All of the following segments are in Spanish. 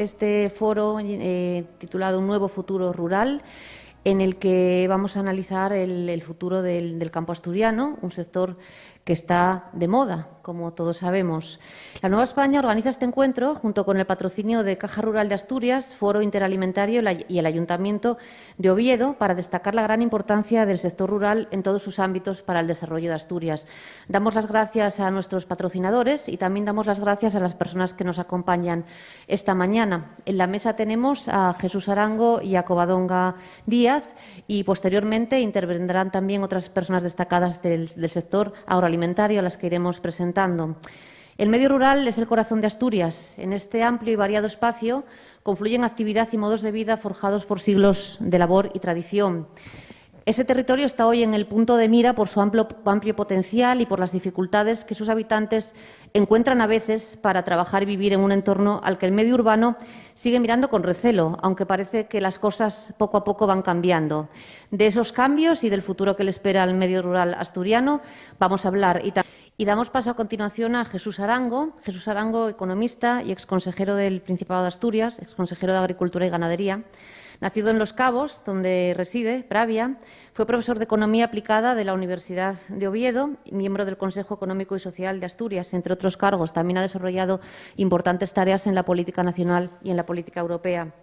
este foro titulado Un nuevo futuro rural, en el que vamos a analizar el futuro del campo asturiano, un sector que está de moda, como todos sabemos. La Nueva España organiza este encuentro junto con el patrocinio de Caja Rural de Asturias, Foro Interalimentario y el Ayuntamiento de Oviedo para destacar la gran importancia del sector rural en todos sus ámbitos para el desarrollo de Asturias. Damos las gracias a nuestros patrocinadores y también damos las gracias a las personas que nos acompañan esta mañana. En la mesa tenemos a Jesús Arango y a Covadonga Díaz y posteriormente intervendrán también otras personas destacadas del sector agroalimentario a las que iremos presentando. El medio rural es el corazón de Asturias. En este amplio y variado espacio confluyen actividad y modos de vida forjados por siglos de labor y tradición. Ese territorio está hoy en el punto de mira por su amplio potencial y por las dificultades que sus habitantes encuentran a veces para trabajar y vivir en un entorno al que el medio urbano sigue mirando con recelo, aunque parece que las cosas poco a poco van cambiando. De esos cambios y del futuro que le espera al medio rural asturiano vamos a hablar. Y damos paso a continuación a Jesús Arango, economista y exconsejero del Principado de Asturias, exconsejero de Agricultura y Ganadería. Nacido en Los Cabos, donde reside, Pravia, fue profesor de Economía Aplicada de la Universidad de Oviedo, miembro del Consejo Económico y Social de Asturias, entre otros cargos. También ha desarrollado importantes tareas en la política nacional y en la política europea.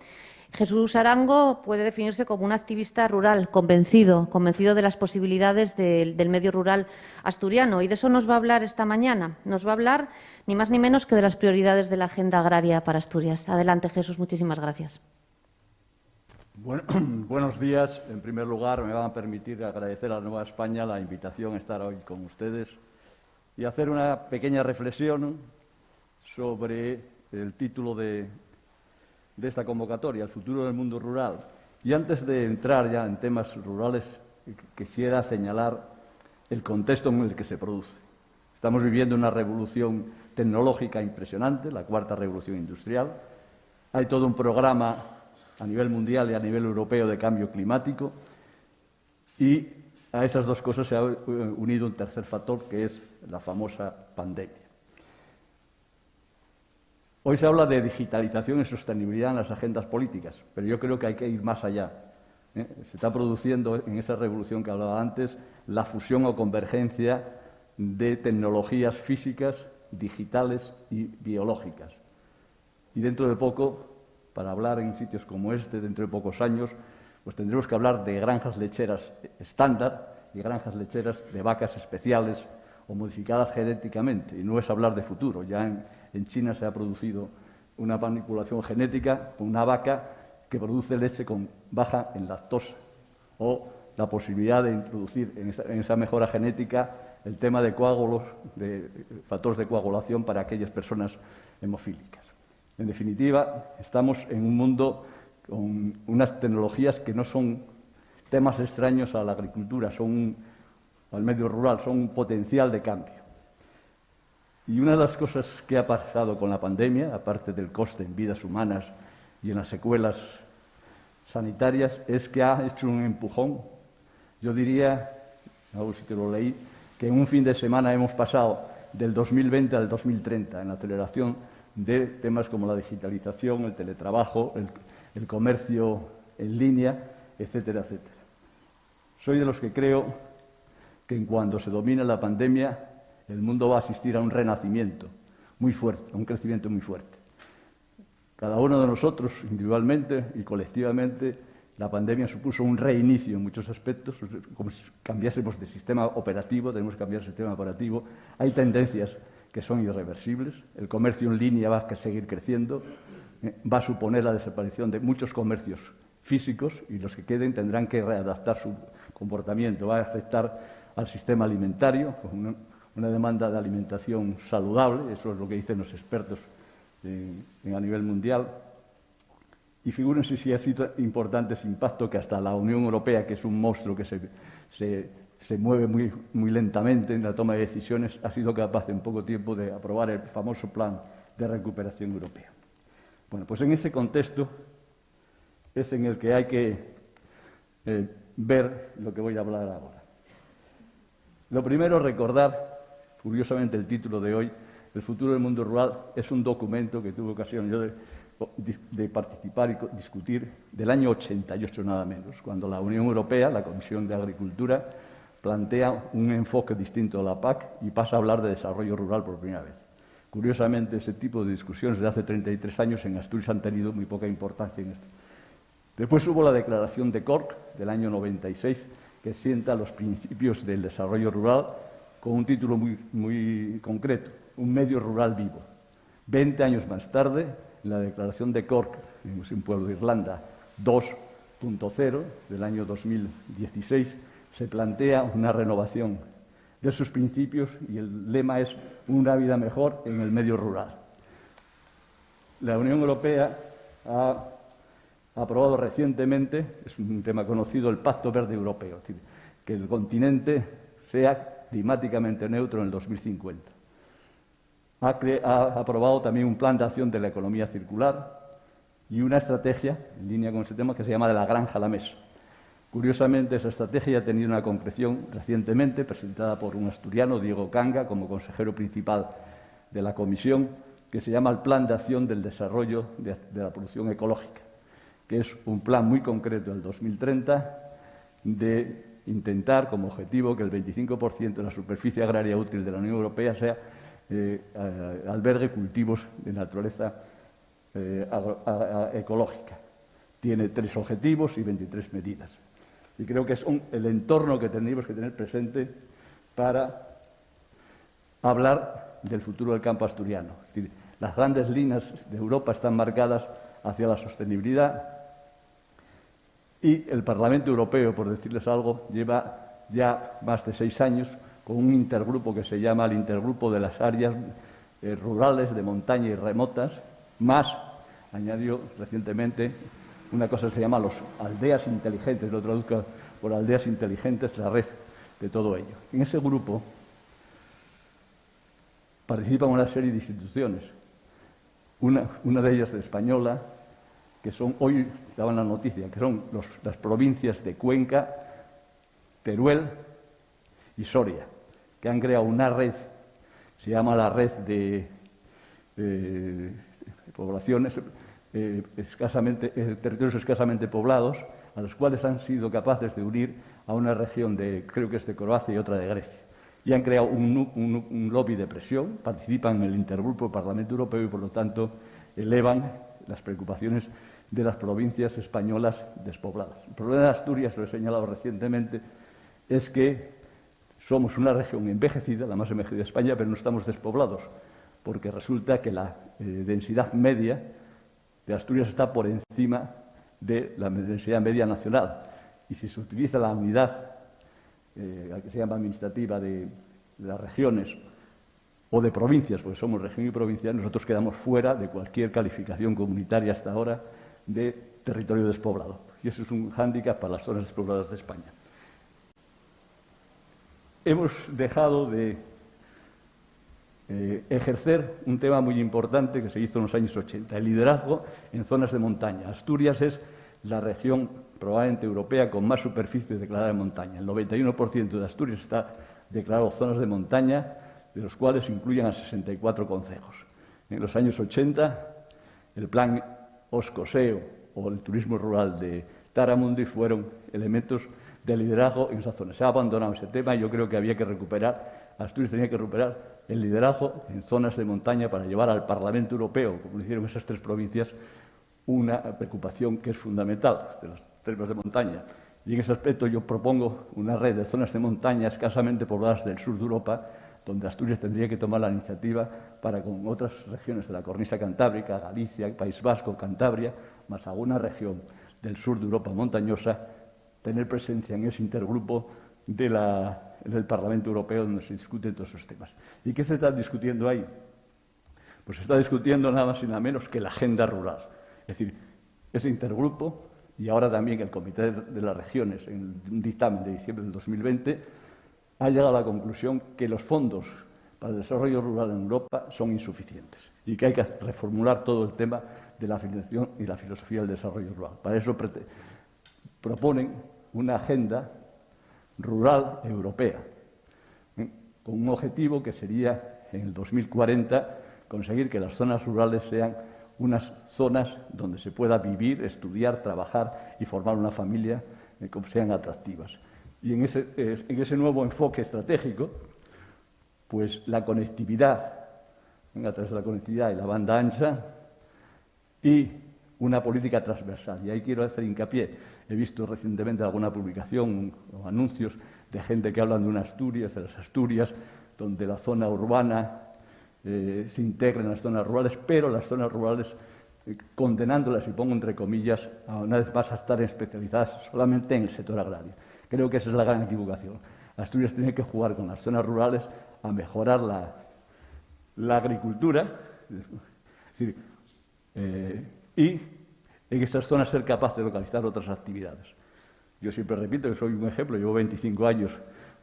Jesús Arango puede definirse como un activista rural, convencido de las posibilidades del medio rural asturiano. Y de eso nos va a hablar esta mañana. Nos va a hablar ni más ni menos que de las prioridades de la agenda agraria para Asturias. Adelante, Jesús. Muchísimas gracias. Bueno, buenos días. En primer lugar, me van a permitir agradecer a la Nueva España la invitación a estar hoy con ustedes y hacer una pequeña reflexión sobre el título de esta convocatoria, el futuro del mundo rural. Y antes de entrar ya en temas rurales, quisiera señalar el contexto en el que se produce. Estamos viviendo una revolución tecnológica impresionante, la cuarta revolución industrial. Hay todo un programa a nivel mundial y a nivel europeo de cambio climático, y a esas dos cosas se ha unido un tercer factor, que es la famosa pandemia. Hoy se habla de digitalización y sostenibilidad en las agendas políticas, pero yo creo que hay que ir más allá. Se está produciendo en esa revolución que hablaba antes la fusión o convergencia de tecnologías físicas, digitales y biológicas. Y dentro de poco, para hablar en sitios como este, dentro de pocos años, pues tendremos que hablar de granjas lecheras estándar y granjas lecheras de vacas especiales o modificadas genéticamente. Y no es hablar de futuro. Ya en China se ha producido una manipulación genética con una vaca que produce leche baja en lactosa, o la posibilidad de introducir en esa mejora genética el tema de coágulos, de factores de coagulación para aquellas personas hemofílicas. En definitiva, estamos en un mundo con unas tecnologías que no son temas extraños a la agricultura, al medio rural, son un potencial de cambio. Y una de las cosas que ha pasado con la pandemia, aparte del coste en vidas humanas y en las secuelas sanitarias, es que ha hecho un empujón. Yo diría, algo sí que lo leí, que en un fin de semana hemos pasado del 2020 al 2030 en la aceleración de temas como la digitalización, el teletrabajo, el comercio en línea, etcétera, etcétera. Soy de los que creo que en cuanto se domine la pandemia, el mundo va a asistir a un renacimiento muy fuerte, a un crecimiento muy fuerte. Cada uno de nosotros, individualmente y colectivamente, la pandemia supuso un reinicio en muchos aspectos, como si cambiásemos de sistema operativo, tenemos que cambiar el sistema operativo. Hay tendencias que son irreversibles. El comercio en línea va a seguir creciendo, va a suponer la desaparición de muchos comercios físicos y los que queden tendrán que readaptar su comportamiento. Va a afectar al sistema alimentario, con una demanda de alimentación saludable, eso es lo que dicen los expertos a nivel mundial. Y figúrense si ha sido importante ese impacto que hasta la Unión Europea, que es un monstruo que se mueve muy lentamente en la toma de decisiones, ha sido capaz en poco tiempo de aprobar el famoso Plan de Recuperación Europea. Bueno, pues en ese contexto es en el que hay que ver lo que voy a hablar ahora. Lo primero, recordar, curiosamente el título de hoy, El futuro del mundo rural, es un documento que tuve ocasión yo de participar y discutir del año 88 nada menos, cuando la Unión Europea, la Comisión de Agricultura, plantea un enfoque distinto a la PAC y pasa a hablar de desarrollo rural por primera vez. Curiosamente, ese tipo de discusiones de hace 33 años en Asturias han tenido muy poca importancia en esto. Después hubo la Declaración de Cork del año 96, que sienta los principios del desarrollo rural con un título muy concreto, un medio rural vivo. 20 años más tarde, en la Declaración de Cork, un pueblo de Irlanda 2.0 del año 2016, se plantea una renovación de sus principios y el lema es una vida mejor en el medio rural. La Unión Europea ha aprobado recientemente, es un tema conocido, el Pacto Verde Europeo, es decir, que el continente sea climáticamente neutro en el 2050. Ha aprobado también un plan de acción de la economía circular y una estrategia en línea con ese tema que se llama de la granja a la mesa. Curiosamente, esa estrategia ha tenido una concreción recientemente presentada por un asturiano, Diego Canga, como consejero principal de la Comisión, que se llama el Plan de Acción del Desarrollo de la Producción Ecológica, que es un plan muy concreto del 2030 de intentar como objetivo que el 25% de la superficie agraria útil de la Unión Europea sea albergue cultivos de naturaleza ecológica. Tiene 3 objetivos y 23 medidas. Y creo que es el entorno que tenemos que tener presente para hablar del futuro del campo asturiano. Es decir, las grandes líneas de Europa están marcadas hacia la sostenibilidad y el Parlamento Europeo, por decirles algo, lleva ya más de 6 años con un intergrupo que se llama el Intergrupo de las Áreas Rurales de Montaña y Remotas, más, añadió recientemente, una cosa que se llama los aldeas inteligentes, lo traduzco por aldeas inteligentes, la red de todo ello. En ese grupo participan una serie de instituciones, una de ellas española, que son, hoy daban la noticia, que son las provincias de Cuenca, Teruel y Soria, que han creado una red, se llama la red de poblaciones, territorios escasamente poblados, a los cuales han sido capaces de unir a una región creo que es de Croacia y otra de Grecia. Y han creado un lobby de presión, participan en el intergrupo del Parlamento Europeo y, por lo tanto, elevan las preocupaciones de las provincias españolas despobladas. El problema de Asturias, lo he señalado recientemente, es que somos una región envejecida, la más envejecida de España, pero no estamos despoblados, porque resulta que la densidad media de Asturias está por encima de la densidad media nacional. Y si se utiliza la unidad, que se llama administrativa, de las regiones o de provincias, porque somos región y provincia, nosotros quedamos fuera de cualquier calificación comunitaria hasta ahora de territorio despoblado. Y eso es un hándicap para las zonas despobladas de España. Hemos dejado de ejercer un tema muy importante que se hizo en los años 80, el liderazgo en zonas de montaña. Asturias es la región probablemente europea con más superficie declarada de montaña. El 91% de Asturias está declarado zonas de montaña, de los cuales incluyen a 64 concejos. En los años 80, el plan Oscoseo o el turismo rural de Taramundi fueron elementos de liderazgo en esa zona. Se ha abandonado ese tema y yo creo que había que recuperar, Asturias tenía que recuperar el liderazgo en zonas de montaña para llevar al Parlamento Europeo, como lo hicieron esas 3 provincias, una preocupación que es fundamental de los temas de montaña. Y en ese aspecto yo propongo una red de zonas de montaña escasamente pobladas del sur de Europa, donde Asturias tendría que tomar la iniciativa para, con otras regiones de la cornisa cantábrica, Galicia, País Vasco, Cantabria, más alguna región del sur de Europa montañosa, tener presencia en ese intergrupo del Parlamento Europeo donde se discuten todos esos temas. ¿Y qué se está discutiendo ahí? Pues se está discutiendo nada más y nada menos que la agenda rural. Es decir, ese intergrupo y ahora también el Comité de las Regiones, en un dictamen de diciembre del 2020, ha llegado a la conclusión que los fondos para el desarrollo rural en Europa son insuficientes y que hay que reformular todo el tema de la financiación y la filosofía del desarrollo rural. Para eso proponen una agenda rural europea, con un objetivo que sería, en el 2040, conseguir que las zonas rurales sean unas zonas donde se pueda vivir, estudiar, trabajar y formar una familia que sean atractivas. Y en ese nuevo enfoque estratégico, pues la conectividad, a través de la conectividad y la banda ancha, y una política transversal. Y ahí quiero hacer hincapié. He visto recientemente alguna publicación o anuncios de gente que hablan de una Asturias, de las Asturias, donde la zona urbana se integra en las zonas rurales, pero las zonas rurales, condenándolas, y pongo entre comillas, una vez más a estar especializadas solamente en el sector agrario. Creo que esa es la gran equivocación. Asturias tiene que jugar con las zonas rurales a mejorar la agricultura, es decir, y en esas zonas ser capaz de localizar otras actividades. Yo siempre repito que soy un ejemplo, llevo 25 años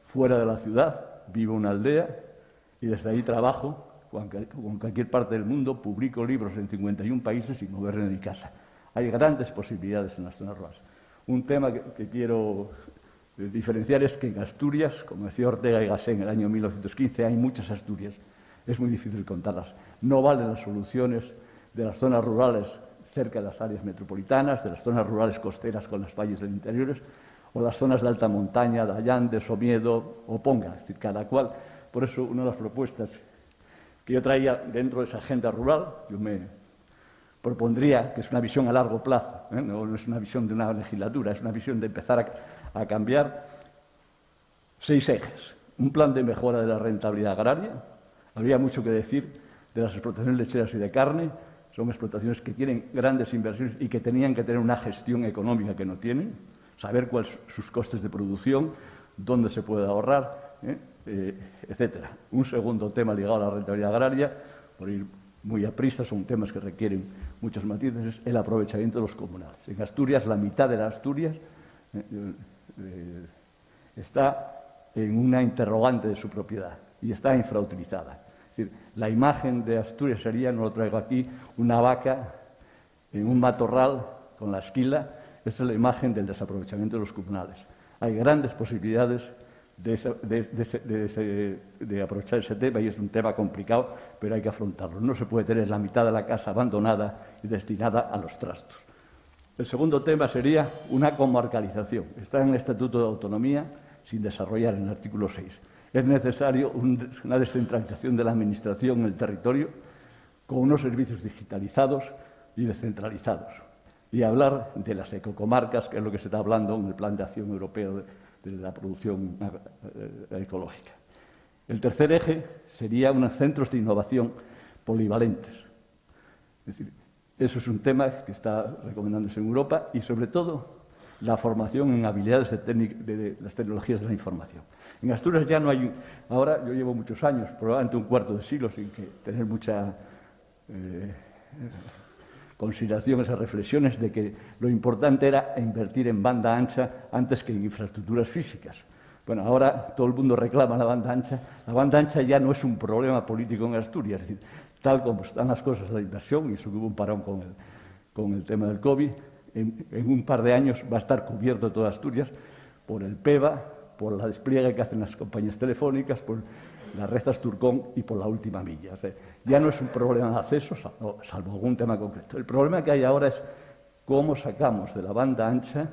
fuera de la ciudad, vivo en una aldea y desde ahí trabajo con cualquier parte del mundo, publico libros en 51 países sin moverme de mi casa. Hay grandes posibilidades en las zonas rurales. Un tema que quiero diferenciar es que en Asturias, como decía Ortega y Gasset en el año 1915, hay muchas Asturias. Es muy difícil contarlas. No valen las soluciones de las zonas rurales cerca de las áreas metropolitanas, de las zonas rurales costeras con los valles del interior, o las zonas de alta montaña, de Allande, Somiedo o Ponga. Es decir, cada cual. Por eso, una de las propuestas que yo traía dentro de esa agenda rural, yo me propondría, que es una visión a largo plazo, no es una visión de una legislatura, es una visión de empezar a cambiar 6 ejes. Un plan de mejora de la rentabilidad agraria. Habría mucho que decir de las explotaciones lecheras y de carne. Son explotaciones que tienen grandes inversiones y que tenían que tener una gestión económica que no tienen, saber cuáles son sus costes de producción, dónde se puede ahorrar, etcétera. Un segundo tema ligado a la rentabilidad agraria, por ir muy aprisa, son temas que requieren muchos matices, es el aprovechamiento de los comunales. En Asturias, la mitad de las Asturias está en una interrogante de su propiedad y está infrautilizada. Es decir, la imagen de Asturias sería, no lo traigo aquí, una vaca en un matorral con la esquila. Esa es la imagen del desaprovechamiento de los comunales. Hay grandes posibilidades de aprovechar ese tema y es un tema complicado, pero hay que afrontarlo. No se puede tener la mitad de la casa abandonada y destinada a los trastos. El segundo tema sería una comarcalización. Está en el Estatuto de Autonomía sin desarrollar en el artículo 6. Es necesario una descentralización de la Administración en el territorio con unos servicios digitalizados y descentralizados. Y hablar de las ecocomarcas, que es lo que se está hablando en el Plan de Acción Europeo de la producción ecológica. El tercer eje sería unos centros de innovación polivalentes. Es decir, eso es un tema que está recomendándose en Europa y, sobre todo, la formación en habilidades de las tecnologías de la información. En Asturias ya no hay... Ahora, yo llevo muchos años, probablemente un cuarto de siglo, sin que tener mucha consideración, esas reflexiones de que lo importante era invertir en banda ancha antes que en infraestructuras físicas. Bueno, ahora todo el mundo reclama la banda ancha. La banda ancha ya no es un problema político en Asturias. Es decir, tal como están las cosas, la inversión, y eso que hubo un parón con el tema del COVID, en un par de años va a estar cubierto toda Asturias por el PEVA, por la despliegue que hacen las compañías telefónicas, por la red Asturcom y por la última milla. O sea, ya no es un problema de acceso, salvo algún tema concreto. El problema que hay ahora es cómo sacamos de la banda ancha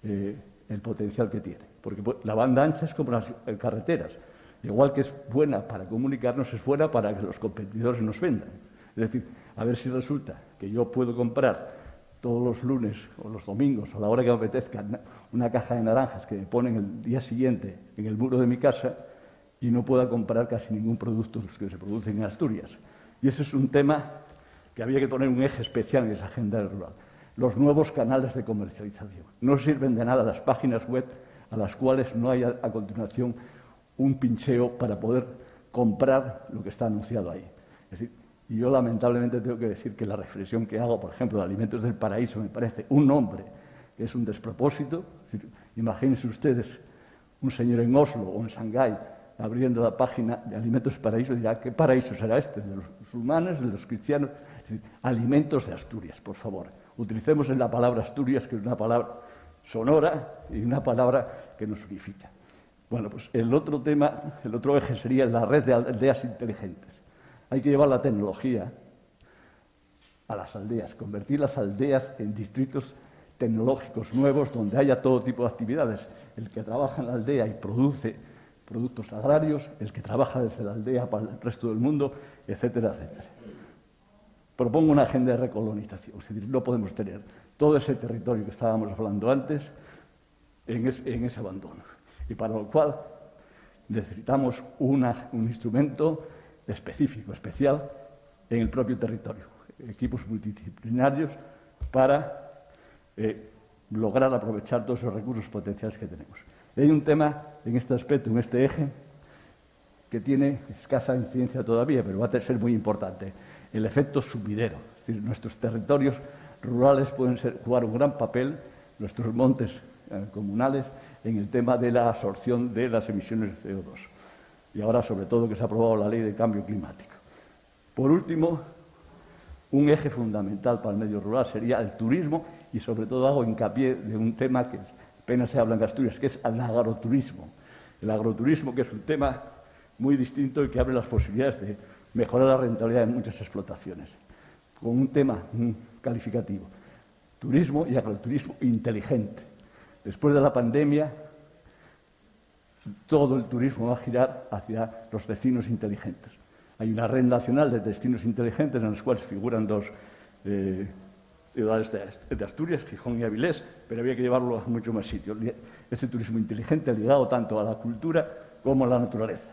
el potencial que tiene. Porque la banda ancha es como las carreteras. Igual que es buena para comunicarnos, es buena para que los competidores nos vendan. Es decir, a ver si resulta que yo puedo comprar todos los lunes o los domingos, o a la hora que me apetezca, una caja de naranjas que me ponen el día siguiente en el muro de mi casa y no pueda comprar casi ningún producto de los que se producen en Asturias. Y ese es un tema que había que poner un eje especial en esa agenda rural. Los nuevos canales de comercialización. No sirven de nada las páginas web a las cuales no hay a continuación un pincheo para poder comprar lo que está anunciado ahí. Es decir, y yo lamentablemente tengo que decir que la reflexión que hago, por ejemplo, de Alimentos del Paraíso, me parece un nombre que es un despropósito. Es decir, imagínense ustedes un señor en Oslo o en Shanghái abriendo la página de Alimentos del Paraíso y dirá, ¿qué paraíso será este? ¿De los musulmanes, de los cristianos? Es decir, Alimentos de Asturias, por favor. Utilicemos la palabra Asturias, que es una palabra sonora y una palabra que nos unifica. Bueno, pues el otro tema, el otro eje sería la red de aldeas inteligentes. Hay que llevar la tecnología a las aldeas, convertir las aldeas en distritos tecnológicos nuevos donde haya todo tipo de actividades. El que trabaja en la aldea y produce productos agrarios, el que trabaja desde la aldea para el resto del mundo, etcétera, etcétera. Propongo una agenda de recolonización, es decir, no podemos tener todo ese territorio que estábamos hablando antes en ese abandono. Y para lo cual necesitamos un instrumento específico, especial, en el propio territorio, equipos multidisciplinarios para lograr aprovechar todos esos recursos potenciales que tenemos. Y hay un tema en este aspecto, en este eje, que tiene escasa incidencia todavía, pero va a ser muy importante, el efecto subidero. Es decir, nuestros territorios rurales pueden jugar un gran papel, nuestros montes comunales, en el tema de la absorción de las emisiones de CO2. Y ahora, sobre todo, que se ha aprobado la Ley de Cambio Climático. Por último, un eje fundamental para el medio rural sería el turismo y, sobre todo, hago hincapié de un tema que apenas se habla en Asturias, que es el agroturismo. El agroturismo, que es un tema muy distinto y que abre las posibilidades de mejorar la rentabilidad de muchas explotaciones, con un tema calificativo: turismo y agroturismo inteligente. Después de la pandemia, todo el turismo va a girar hacia los destinos inteligentes. Hay una red nacional de destinos inteligentes en los cuales figuran dos ciudades de Asturias, Gijón y Avilés, pero había que llevarlo a muchos más sitios. Ese turismo inteligente ligado tanto a la cultura como a la naturaleza,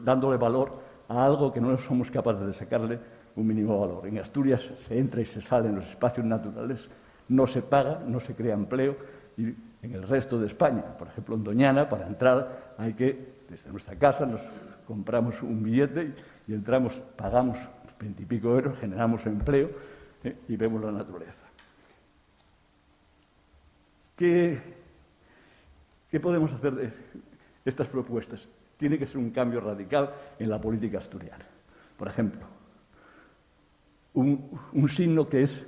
dándole valor a algo que no somos capaces de sacarle un mínimo valor. En Asturias se entra y se sale en los espacios naturales, no se paga, no se crea empleo, y en el resto de España, por ejemplo en Doñana, para entrar hay que, desde nuestra casa, nos compramos un billete y entramos, pagamos 20 y pico euros, generamos empleo y vemos la naturaleza. ¿Qué podemos hacer de estas propuestas? Tiene que ser un cambio radical en la política asturiana. Por ejemplo, un signo que es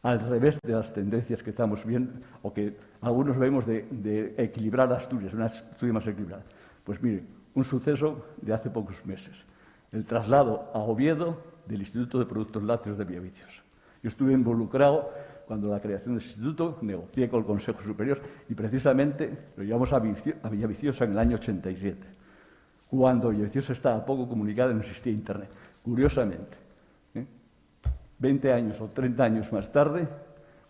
al revés de las tendencias que estamos viendo, o que algunos vemos de equilibrar Asturias, una Asturias más equilibrada. Pues mire, un suceso de hace pocos meses: el traslado a Oviedo del Instituto de Productos Lácteos de Villaviciosa. Yo estuve involucrado cuando la creación del instituto, negocié con el Consejo Superior y precisamente lo llevamos a Villaviciosa en el año 87, cuando Villaviciosa estaba poco comunicada y no existía Internet. Curiosamente, 20 años o 30 años más tarde,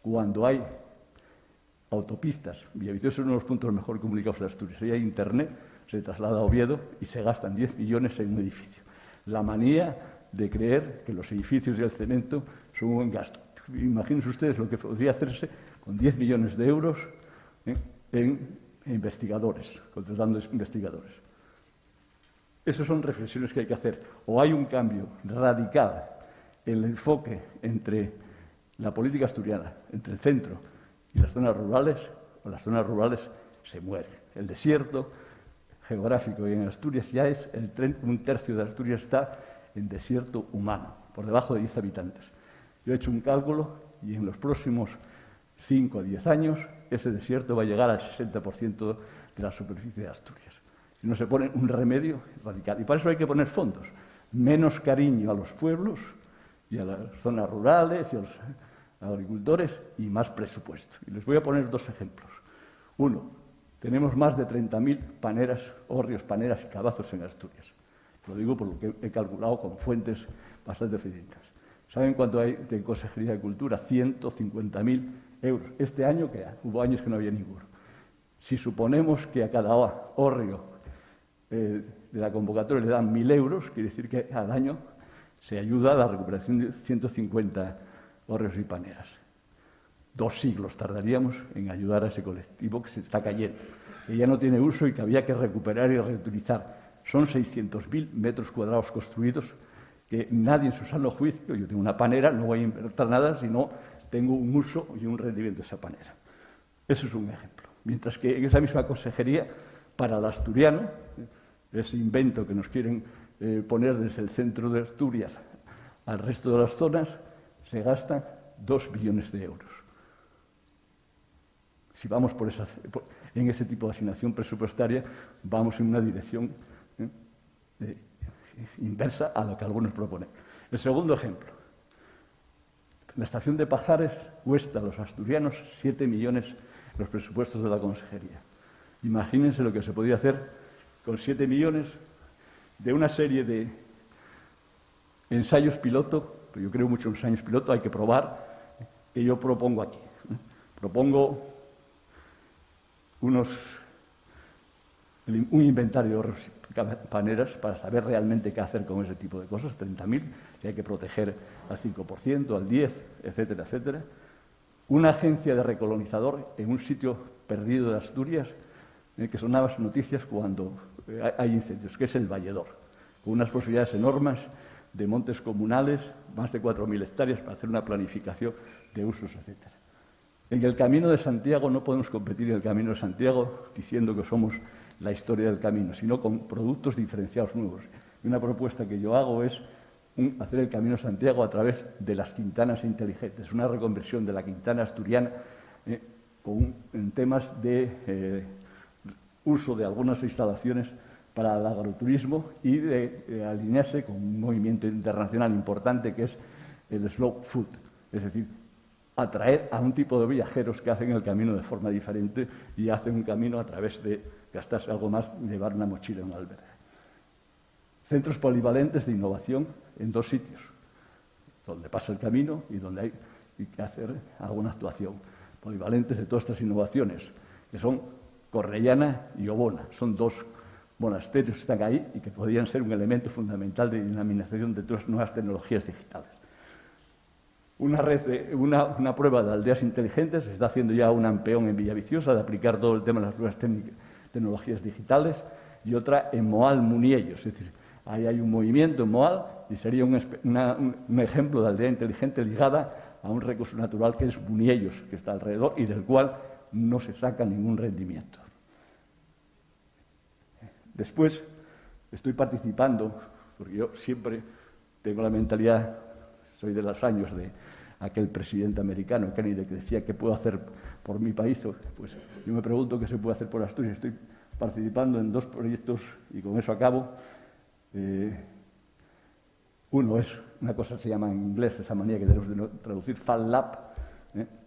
cuando hay autopistas, Villaviciosa es uno de los puntos mejor comunicados de Asturias, y hay Internet, se traslada a Oviedo y se gastan 10 millones en un edificio. La manía de creer que los edificios y el cemento son un buen gasto. Imagínense ustedes lo que podría hacerse con 10 millones de euros en investigadores, contratando investigadores. Esas son reflexiones que hay que hacer. O hay un cambio radical en el enfoque entre la política asturiana, entre el centro y las zonas rurales, o las zonas rurales se mueren. El desierto geográfico en Asturias ya es, un tercio de Asturias está en desierto humano, por debajo de 10 habitantes. Yo he hecho un cálculo y en los próximos 5 a 10 años ese desierto va a llegar al 60% de la superficie de Asturias. Si no se pone un remedio radical. Y para eso hay que poner fondos. Menos cariño a los pueblos y a las zonas rurales y a los agricultores y más presupuesto. Y les voy a poner dos ejemplos. Uno, tenemos más de 30.000 paneras, hórreos, paneras y cabazos en Asturias. Lo digo por lo que he calculado con fuentes bastante fidedignas. ¿Saben cuánto hay de Consejería de Cultura? 150.000 euros. Este año, que hubo años que no había ninguno. Si suponemos que a cada hórreo de la convocatoria le dan 1.000 euros, quiere decir que al año se ayuda a la recuperación de 150 hórreos y paneras. 2 siglos tardaríamos en ayudar a ese colectivo que se está cayendo, que ya no tiene uso y que había que recuperar y reutilizar. Son 600.000 metros cuadrados construidos que nadie en su sano juicio, yo tengo una panera, no voy a invertir nada si no tengo un uso y un rendimiento de esa panera. Eso es un ejemplo. Mientras que en esa misma consejería, para el asturiano, ese invento que nos quieren poner desde el centro de Asturias al resto de las zonas, se gastan 2 billones de euros. Si vamos en ese tipo de asignación presupuestaria, vamos en una dirección inversa a lo que algunos proponen. El segundo ejemplo, La estación de Pajares cuesta a los asturianos 7 millones los presupuestos de la consejería. Imagínense lo que se podía hacer con 7 millones de una serie de ensayos piloto, yo creo mucho en ensayos piloto, hay que probar, que yo propongo aquí. Propongo un inventario de campaneras para saber realmente qué hacer con ese tipo de cosas, 30.000, que hay que proteger al 5%, al 10%, etcétera, etcétera. Una agencia de recolonizador en un sitio perdido de Asturias, que sonaba las noticias cuando hay incendios, que es el Valledor, con unas posibilidades enormes de montes comunales, más de 4.000 hectáreas para hacer una planificación de usos, etcétera. En el Camino de Santiago no podemos competir en el Camino de Santiago diciendo que somos la historia del camino, sino con productos diferenciados nuevos. Y una propuesta que yo hago es hacer el Camino de Santiago a través de las quintanas inteligentes, una reconversión de la quintana asturiana en temas de uso de algunas instalaciones para el agroturismo y de alinearse con un movimiento internacional importante que es el slow food, es decir, atraer a un tipo de viajeros que hacen el camino de forma diferente y hacen un camino a través de gastarse algo más y llevar una mochila en un albergue. Centros polivalentes de innovación en 2 sitios, donde pasa el camino y donde hay que hacer alguna actuación. Polivalentes de todas estas innovaciones, que son Cornellana y Obona. Son 2 monasterios que están ahí y que podrían ser un elemento fundamental de dinamización de todas las nuevas tecnologías digitales. Una prueba de aldeas inteligentes, se está haciendo ya un ampeón en Villaviciosa de aplicar todo el tema de las nuevas tecnologías digitales, y otra en Moal Muniellos, es decir, ahí hay un movimiento en Moal y sería un ejemplo de aldea inteligente ligada a un recurso natural que es Muniellos, que está alrededor y del cual no se saca ningún rendimiento. Después estoy participando, porque yo siempre tengo la mentalidad, soy de los años de aquel presidente americano, Kennedy, que decía ¿qué puedo hacer por mi país? Pues yo me pregunto qué se puede hacer por Asturias. Estoy participando en 2 proyectos y con eso acabo. Uno es, una cosa que se llama en inglés, esa manía que tenemos de traducir, Fan Lab,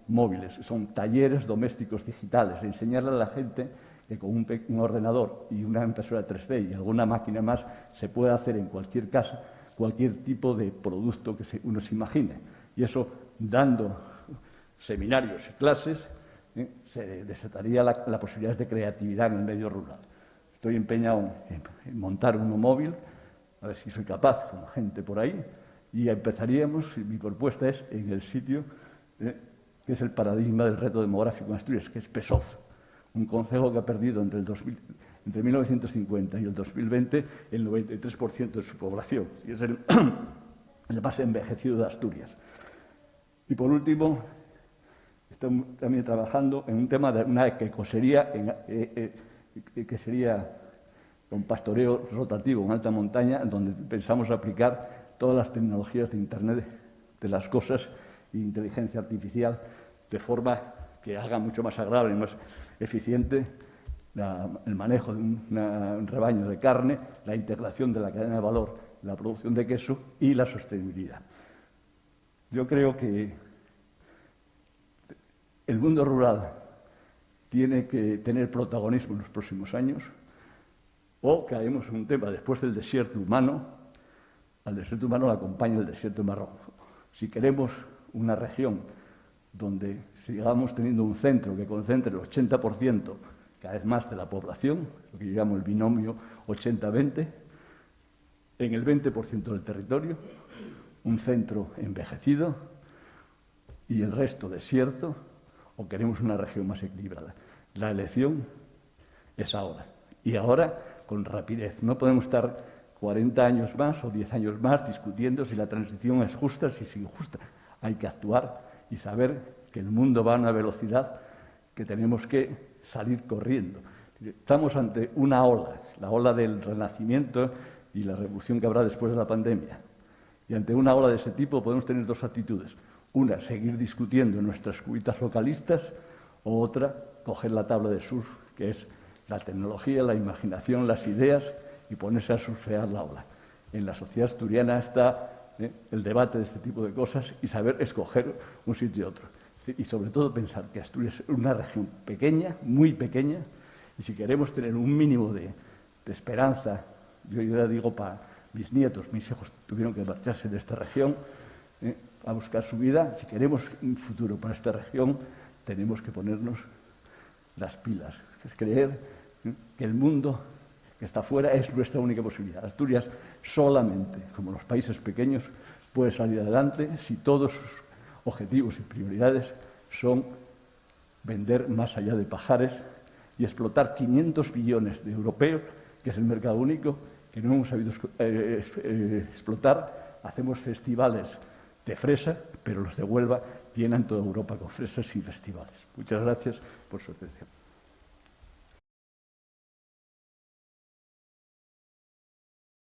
móviles. Son talleres domésticos digitales, enseñarle a la gente que con un ordenador y una impresora 3D y alguna máquina más se puede hacer en cualquier casa cualquier tipo de producto que uno se imagine. Y eso, dando seminarios y clases, se desataría la posibilidad de creatividad en el medio rural. Estoy empeñado en montar uno móvil, a ver si soy capaz, con gente por ahí, y empezaríamos, mi propuesta es en el sitio que es el paradigma del reto demográfico en Asturias, que es Pesoz, un concejo que ha perdido entre 1950 y el 2020 el 93% de su población, y es el más envejecido de Asturias. Y por último, estoy también trabajando en un tema de una ecosería que sería un pastoreo rotativo en alta montaña, donde pensamos aplicar todas las tecnologías de Internet de las cosas e inteligencia artificial, de forma que haga mucho más agradable y más eficiente el manejo de un rebaño de carne, la integración de la cadena de valor, la producción de queso y la sostenibilidad. Yo creo que el mundo rural tiene que tener protagonismo en los próximos años, o caemos en un tema después del desierto humano. Al desierto humano le acompaña el desierto marrón. Si queremos una región donde sigamos teniendo un centro que concentre el 80% cada vez más de la población, lo que llamo el binomio 80-20, en el 20% del territorio, un centro envejecido y el resto desierto, o queremos una región más equilibrada. La elección es ahora, y ahora con rapidez. No podemos estar 40 años más o 10 años más discutiendo si la transición es justa, si es injusta. Hay que actuar y saber que el mundo va a una velocidad que tenemos que salir corriendo. Estamos ante una ola, la ola del renacimiento y la revolución que habrá después de la pandemia. Y ante una ola de ese tipo podemos tener 2 actitudes. Una, seguir discutiendo en nuestras cuitas localistas, o otra, coger la tabla de surf, que es la tecnología, la imaginación, las ideas, y ponerse a surfear la ola. En la sociedad asturiana está el debate de este tipo de cosas y saber escoger un sitio y otro. Y sobre todo pensar que Asturias es una región pequeña, muy pequeña, y si queremos tener un mínimo de esperanza, yo ya digo para mis nietos, mis hijos tuvieron que marcharse de esta región a buscar su vida, si queremos un futuro para esta región, tenemos que ponernos las pilas, es creer que el mundo que está fuera es nuestra única posibilidad. Asturias solamente, como los países pequeños, puede salir adelante si todos sus objetivos y prioridades son vender más allá de pajares y explotar 500 billones de europeos, que es el mercado único, que no hemos sabido explotar. Hacemos festivales de fresa, pero los de Huelva llenan toda Europa con fresas sin festivales. Muchas gracias por su atención.